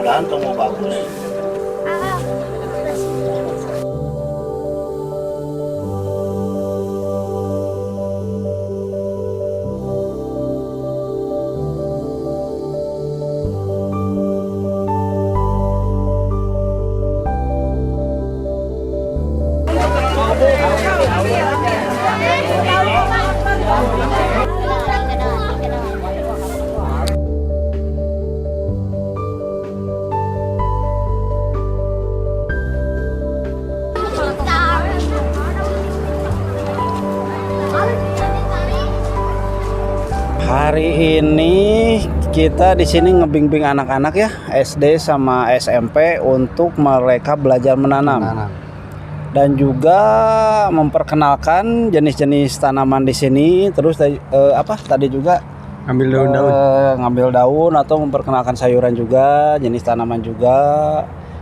mudah-mudahan tumbuh bagus. Hari ini kita di sini ngebimbing anak-anak ya SD sama SMP untuk mereka belajar menanam. Dan juga memperkenalkan jenis-jenis tanaman di sini. Terus tadi juga Ambil daun-daun. Ngambil daun atau memperkenalkan sayuran juga, jenis tanaman juga.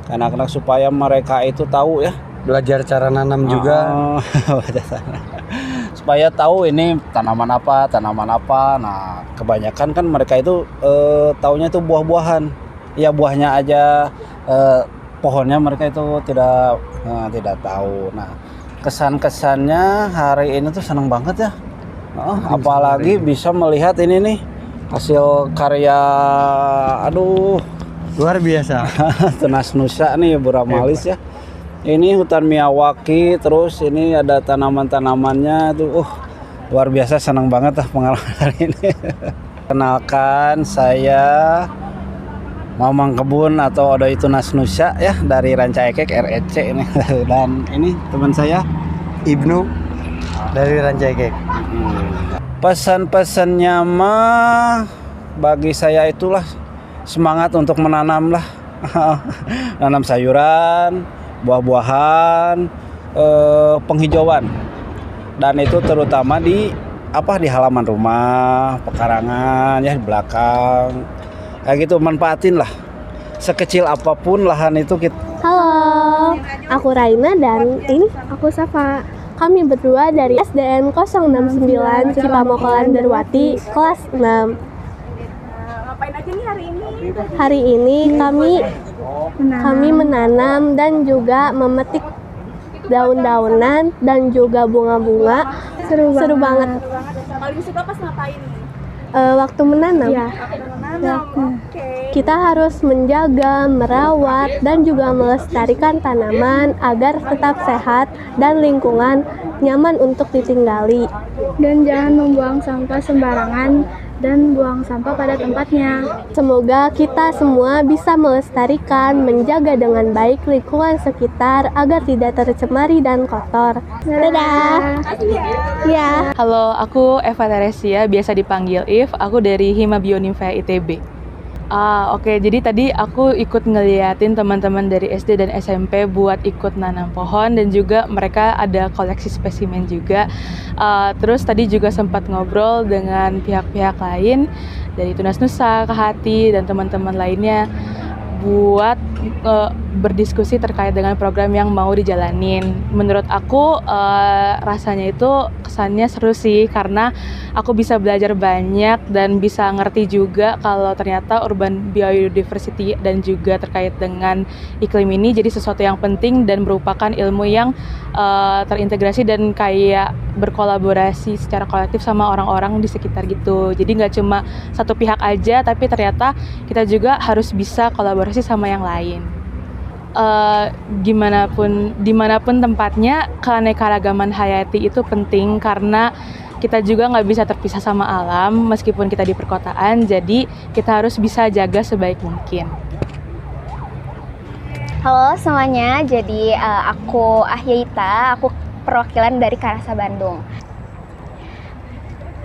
Anak-anak supaya mereka itu tahu ya. Belajar cara nanam juga. Supaya tahu ini tanaman apa. Nah, kebanyakan kan mereka itu taunya itu buah-buahan. Ya buahnya aja, pohonnya mereka itu tidak tahu. Nah, kesan-kesannya hari ini tuh senang banget ya. Apalagi bisa melihat ini nih hasil karya, Luar biasa. Tunas Nusa nih Bu Ramalis ya. Ini hutan Miyawaki, terus ini ada tanaman-tanamannya tuh. Luar biasa, senang banget pengalaman hari ini. Kenalkan, saya Mamang Kebun atau Odoy Tunas Nusa ya dari Ranca Ekek REC ini. Dan ini teman saya Ibnu dari Ranca Ekek. Pesan-pesannya mah bagi saya itulah semangat untuk menanam lah. Nanam sayuran, buah-buahan, penghijauan. Dan itu terutama di halaman rumah, pekarangan ya di belakang. Kayak gitu, manfaatin lah. Sekecil apapun lahan itu kita. Halo, aku Raina dan ini aku Safa. Kami berdua dari SDN 069 Cipamokolan Darwati kelas 6. Ngapain aja nih hari ini? Hari ini kami menanam dan juga memetik daun-daunan dan juga bunga-bunga. Seru banget. Paling suka pas ngapain nih? Waktu menanam. Menanam. Oke. Kita harus menjaga, merawat, dan juga melestarikan tanaman agar tetap sehat dan lingkungan nyaman untuk ditinggali. Dan jangan membuang sampah sembarangan dan buang sampah pada tempatnya. Semoga kita semua bisa melestarikan, menjaga dengan baik lingkungan sekitar agar tidak tercemari dan kotor. Dadah. Ya. Halo, aku Eva Teresia, biasa dipanggil If. Aku dari Hima Bionimfea ITB. Oke, jadi tadi aku ikut ngeliatin teman-teman dari SD dan SMP buat ikut nanam pohon dan juga mereka ada koleksi spesimen juga. Terus tadi juga sempat ngobrol dengan pihak-pihak lain dari Tunas Nusa, Kehati, dan teman-teman lainnya buat berdiskusi terkait dengan program yang mau dijalanin. Menurut aku rasanya itu kesannya seru sih karena aku bisa belajar banyak dan bisa ngerti juga kalau ternyata urban biodiversity dan juga terkait dengan iklim ini jadi sesuatu yang penting dan merupakan ilmu yang terintegrasi dan kayak berkolaborasi secara kolektif sama orang-orang di sekitar gitu. Jadi nggak cuma satu pihak aja, tapi ternyata kita juga harus bisa kolaborasi sama yang lain. Dimanapun tempatnya, keanekaragaman hayati itu penting karena kita juga nggak bisa terpisah sama alam meskipun kita di perkotaan, jadi kita harus bisa jaga sebaik mungkin. Halo semuanya, jadi aku Ahyaita, aku perwakilan dari Karasa Bandung.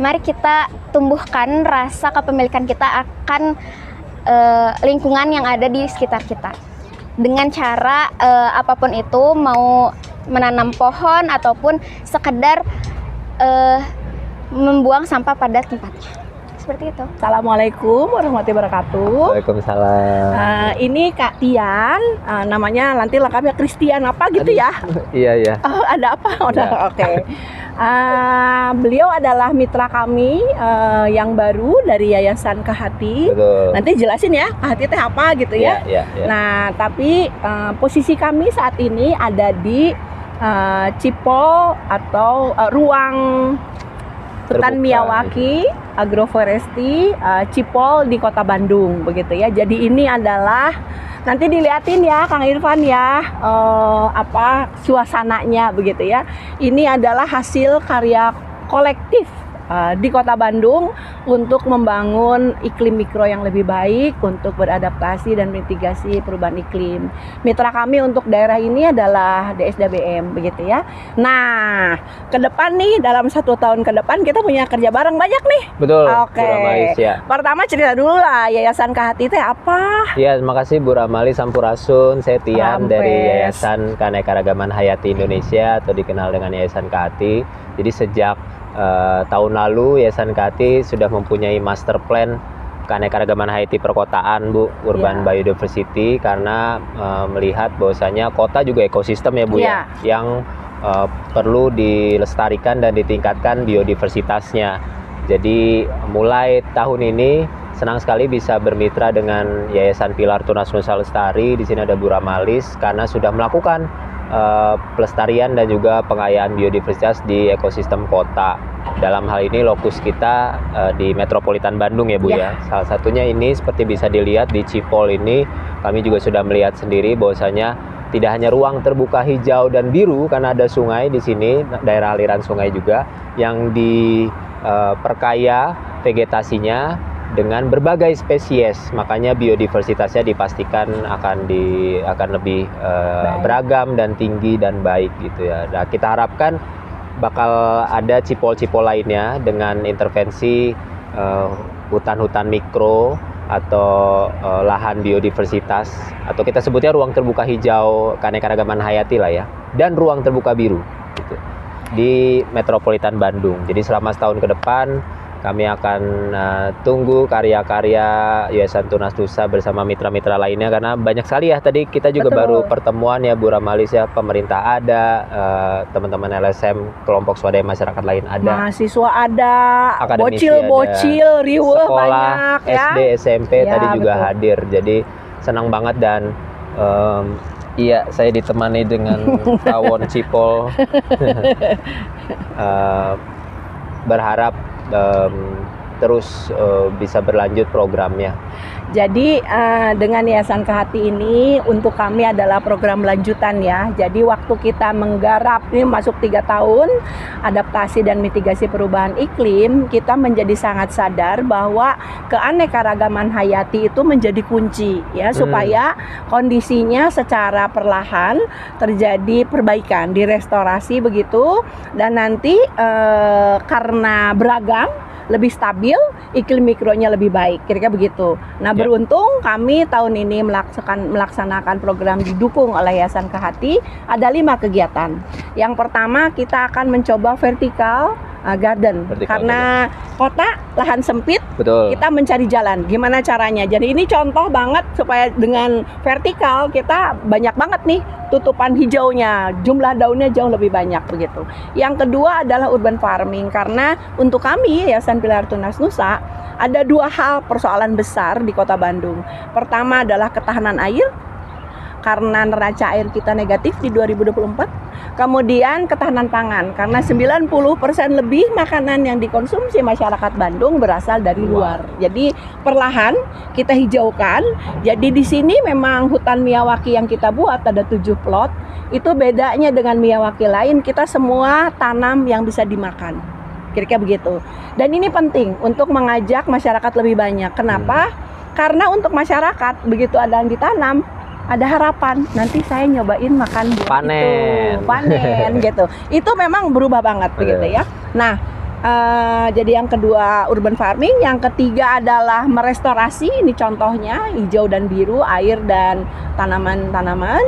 Mari kita tumbuhkan rasa kepemilikan kita akan lingkungan yang ada di sekitar kita. Dengan cara apapun itu, mau menanam pohon ataupun sekedar membuang sampah pada tempatnya. seperti itu. Assalamualaikum warahmatullahi wabarakatuh. Waalaikumsalam. Ini Kak Tian, namanya nanti lengkapnya Christian apa gitu ya? Iya. Oh, ada apa? Udah, Ya. oke. Beliau adalah mitra kami yang baru dari Yayasan Kehati. Betul. Nanti jelasin ya, Kehati teh apa gitu ya. Iya. Nah, tapi posisi kami saat ini ada di Cipol atau ruang Hutan Terbuka, Miyawaki Agroforestry Cipol di Kota Bandung begitu ya. Jadi ini adalah nanti dilihatin ya Kang Irfan ya suasananya begitu ya. Ini adalah hasil karya kolektif di Kota Bandung untuk membangun iklim mikro yang lebih baik untuk beradaptasi dan mitigasi perubahan iklim. Mitra kami untuk daerah ini adalah DSDBM begitu ya. Nah, ke depan nih dalam 1 tahun ke depan kita punya kerja bareng banyak nih. Betul. Oke. Bu Ramalis ya. Pertama cerita dulu lah Yayasan Kehati itu apa? Iya, terima kasih Bu Ramali Sampurasun. Saya Tian Rampes. dari Yayasan Keanekaragaman Hayati Indonesia atau dikenal dengan Yayasan Kehati. Jadi sejak tahun lalu Yayasan Kehati sudah mempunyai master plan keanekaragaman hayati perkotaan, Bu, urban biodiversity, karena melihat bahwasanya kota juga ekosistem ya, Bu ya, yang perlu dilestarikan dan ditingkatkan biodiversitasnya. Jadi mulai tahun ini senang sekali bisa bermitra dengan Yayasan Pilar Tunas Nusa Lestari. Di sini ada Bu Ramalis karena sudah melakukan pelestarian dan juga pengayaan biodiversitas di ekosistem kota. Dalam hal ini lokus kita di Metropolitan Bandung ya Bu ya. Salah satunya ini seperti bisa dilihat di Cipol ini, kami juga sudah melihat sendiri bahwasanya tidak hanya ruang terbuka hijau dan biru karena ada sungai di sini, daerah aliran sungai juga yang diperkaya vegetasinya dengan berbagai spesies, makanya biodiversitasnya dipastikan akan lebih beragam dan tinggi dan baik gitu ya. Nah, kita harapkan bakal ada cipol-cipol lainnya dengan intervensi hutan-hutan mikro atau lahan biodiversitas, atau kita sebutnya ruang terbuka hijau keanekaragaman hayati lah ya, dan ruang terbuka biru gitu, di Metropolitan Bandung. Jadi selama setahun ke depan kami akan tunggu karya-karya Yayasan Tunas Nusa bersama mitra-mitra lainnya, karena banyak sekali ya. Tadi kita juga baru pertemuan ya Bu Ramalis ya, pemerintah ada, teman-teman LSM, kelompok swadaya masyarakat lain ada, mahasiswa ada, akademisi bocil, riweuh sekolah, banyak ya. SD, SMP Ya, tadi juga betul. hadir. Jadi senang banget dan iya, saya ditemani dengan tawon Cipol. Berharap terus bisa berlanjut programnya. Jadi dengan Yayasan Kehati ini untuk kami adalah program lanjutan ya. Jadi waktu kita menggarap ini masuk 3 tahun adaptasi dan mitigasi perubahan iklim, kita menjadi sangat sadar bahwa keanekaragaman hayati itu menjadi kunci ya, supaya kondisinya secara perlahan terjadi perbaikan, direstorasi begitu, dan nanti karena beragam, lebih stabil, iklim mikronya lebih baik, kira-kira begitu. Nah, beruntung kami tahun ini melaksanakan program didukung oleh Yayasan Kehati, ada 5 kegiatan. Yang pertama, kita akan mencoba vertical garden, karena kota lahan sempit. Betul. Kita mencari jalan, gimana caranya. Jadi ini contoh banget supaya dengan vertikal kita banyak banget nih tutupan hijaunya, jumlah daunnya jauh lebih banyak begitu. Yang kedua adalah urban farming, karena untuk kami Yayasan Pilar Tunas Nusa ada 2 hal persoalan besar di Kota Bandung. Pertama adalah ketahanan air, karena neraca air kita negatif di 2024. Kemudian ketahanan pangan, karena 90% lebih makanan yang dikonsumsi masyarakat Bandung berasal dari luar. Jadi perlahan kita hijaukan. Jadi di sini memang hutan Miyawaki yang kita buat ada 7 plot. Itu bedanya dengan Miyawaki lain, kita semua tanam yang bisa dimakan. Kira-kira begitu. Dan ini penting untuk mengajak masyarakat lebih banyak. Kenapa? Karena untuk masyarakat begitu ada yang ditanam, ada harapan nanti saya nyobain makan buah Panen. itu, panen gitu. Itu memang berubah banget begitu ya. Nah, jadi yang kedua urban farming, yang ketiga adalah merestorasi. Ini contohnya hijau dan biru, air dan tanaman-tanaman.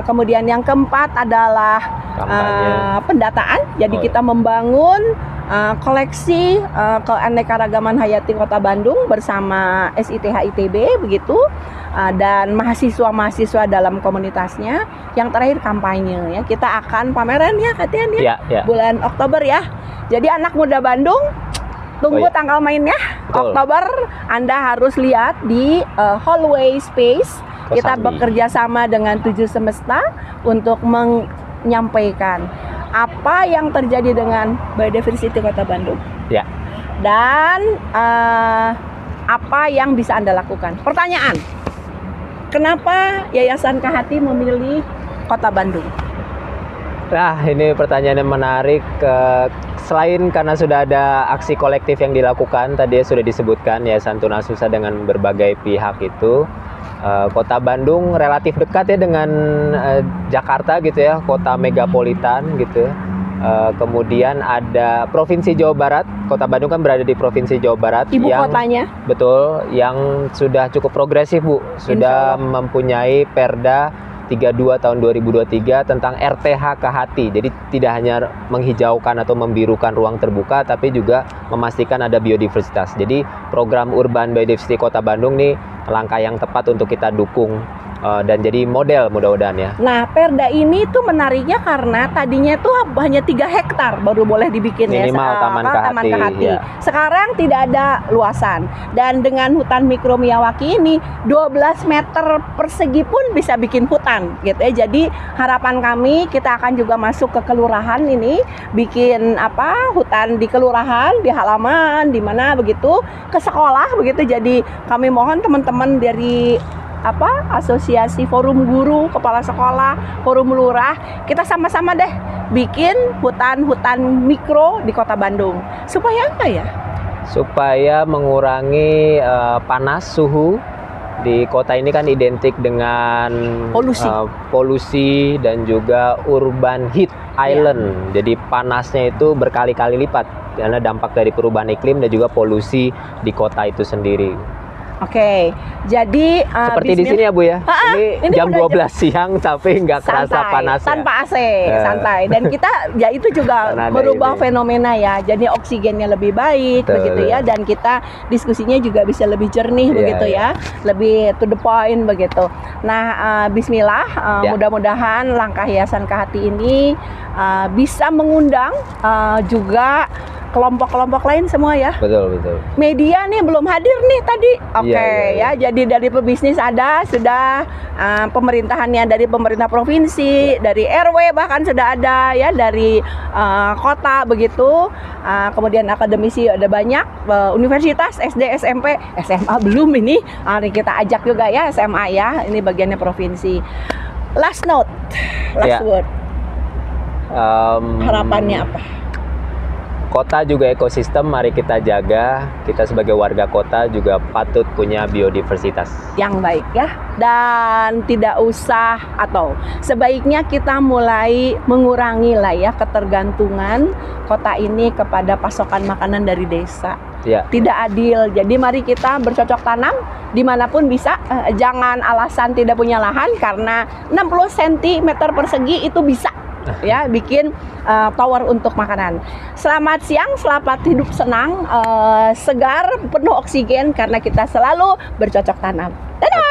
Kemudian yang keempat adalah pendataan. Jadi kita membangun koleksi keanekaragaman hayati Kota Bandung bersama SITH ITB begitu, dan mahasiswa-mahasiswa dalam komunitasnya. Yang terakhir kampanye ya, kita akan pameran ya Katian ya, bulan Oktober ya. Jadi anak muda Bandung tunggu tanggal mainnya. Betul. Oktober Anda harus lihat di Hallway Space. Kita bekerja sama dengan 7 Semesta untuk menyampaikan apa yang terjadi dengan biodiversity Kota Bandung. Ya. Dan apa yang bisa Anda lakukan. Pertanyaan, kenapa Yayasan Kahati memilih Kota Bandung? Nah, ini pertanyaan yang menarik. Selain karena sudah ada aksi kolektif yang dilakukan, tadi sudah disebutkan Yayasan Tunasusah dengan berbagai pihak itu, Kota Bandung relatif dekat ya dengan Jakarta gitu ya, kota megapolitan gitu. Kemudian ada Provinsi Jawa Barat. Kota Bandung kan berada di Provinsi Jawa Barat. Ibu kotanya. Betul, yang sudah cukup progresif Bu. Sudah mempunyai Perda 32 tahun 2023 tentang RTH Kahati. Jadi tidak hanya menghijaukan atau membirukan ruang terbuka, tapi juga memastikan ada biodiversitas. Jadi program Urban Biodiversity Kota Bandung nih langkah yang tepat untuk kita dukung dan jadi model mudah-mudahan ya. Nah, Perda ini tuh menariknya karena tadinya tuh hanya 3 hektar baru boleh dibikin minimal ya, Taman Kahati. Ya. Sekarang tidak ada luasan, dan dengan hutan mikro Miyawaki ini 12 meter persegi pun bisa bikin hutan gitu ya. Jadi harapan kami kita akan juga masuk ke kelurahan ini, bikin hutan di kelurahan, di halaman, di mana begitu, ke sekolah begitu. Jadi kami mohon teman-teman dari asosiasi forum guru, kepala sekolah, forum lurah, kita sama-sama deh bikin hutan-hutan mikro di Kota Bandung. Supaya apa ya? Supaya mengurangi panas suhu di kota ini kan identik dengan polusi dan juga urban heat island. Jadi panasnya itu berkali-kali lipat karena dampak dari perubahan iklim dan juga polusi di kota itu sendiri. Oke, jadi seperti di sini ya Bu ya. Ini jam 12 siang tapi nggak kerasa panas tanpa AC, santai. Dan kita ya itu juga merubah fenomena ya. Jadi oksigennya lebih baik begitu ya, dan kita diskusinya juga bisa lebih jernih begitu ya. Lebih to the point begitu. Nah, bismillah, mudah-mudahan langkah Yayasan Kahati ini bisa mengundang juga kelompok-kelompok lain semua ya. Betul. Media nih belum hadir nih tadi. Ya. Jadi dari pebisnis ada, sudah pemerintahannya dari pemerintah provinsi, dari RW bahkan sudah ada ya, dari kota begitu. Kemudian akademisi ada banyak, universitas, SD, SMP, SMA belum ini. Kita ajak juga ya SMA ya. Ini bagiannya provinsi. Last note, last word. Harapannya apa? Kota juga ekosistem, mari kita jaga. Kita sebagai warga kota juga patut punya biodiversitas yang baik ya. Dan tidak usah, atau sebaiknya kita mulai mengurangi lah ya ketergantungan kota ini kepada pasokan makanan dari desa. Tidak adil. Jadi mari kita bercocok tanam dimanapun bisa. Jangan alasan tidak punya lahan karena 60 cm persegi itu bisa ya bikin tower untuk makanan. Selamat siang, selamat hidup senang, segar, penuh oksigen karena kita selalu bercocok tanam. Dadah.